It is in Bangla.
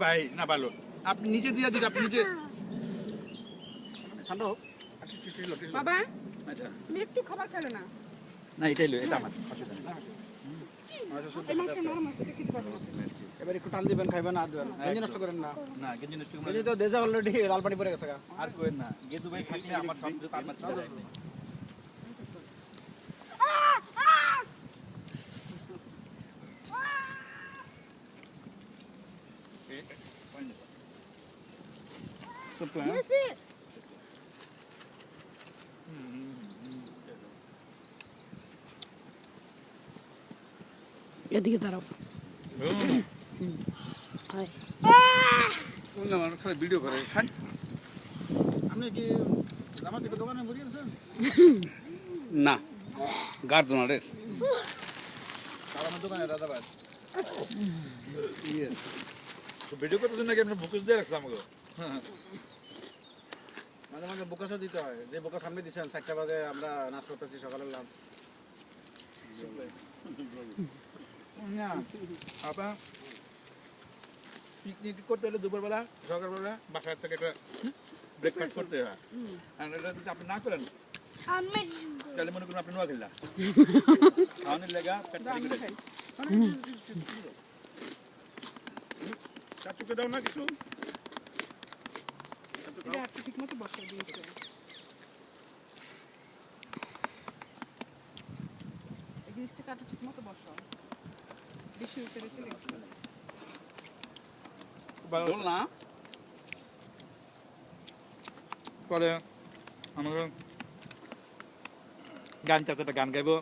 ভাই না ভালো আপনি নিজে দিয়ে দিন আপনি নিজে ঠান্ডা হোক বাবা আচ্ছা তুমি একটু খাবার খেলো না না এটাই লো এটা আমার অসুবিধা নেই এই মাংস নরম আছে এটা খেতে পারবো না এবার একটু টান দিবেন খাইবেন আর দিবেন গেঞ্জি নষ্ট করেন না না গেঞ্জি নষ্ট গেঞ্জি তো দেজা অলরেডি লাল পানি পড়ে গেছে গা আর কোয়েন না গেদু ভাই থাকলে আমার সব জুতা আমার চলে এদিকে দাঁড়াও খালি ভিডিও করে খান আপনি কি জামা থেকে দোকানে মুড়ি আনছেন না গার্জনারের আমার দোকানে রাজাবাদ ভিডিও করতে নাকি আপনি বুকুস দিয়ে রাখলাম আমাকে মাঝে মাঝে বোকাসও দিতে হয় যে বোকা সামনে দিচ্ছেন 4টা বাজে আমরা নাচ করতেছি সকালের লাঞ্চ না আপনার পিকনিক করতে হলে দুপুরবেলা সকালবেলা বাসার থেকে একটা ব্রেকফাস্ট করতে হয় আর এটা যদি আপনি না করেন তাহলে মনে করুন আপনি নোয়া খেললা খাওয়ানোর লেগা পেট খালি চাচুকে দাও না কিছু এটা একটু ঠিক মতো বসে দিয়েছে এই জিনিসটা কাটা ঠিক মতো বসো বেশি উপরে চলে গেছে বল না পরে আমাকে গান চাচাটা গান গাইবো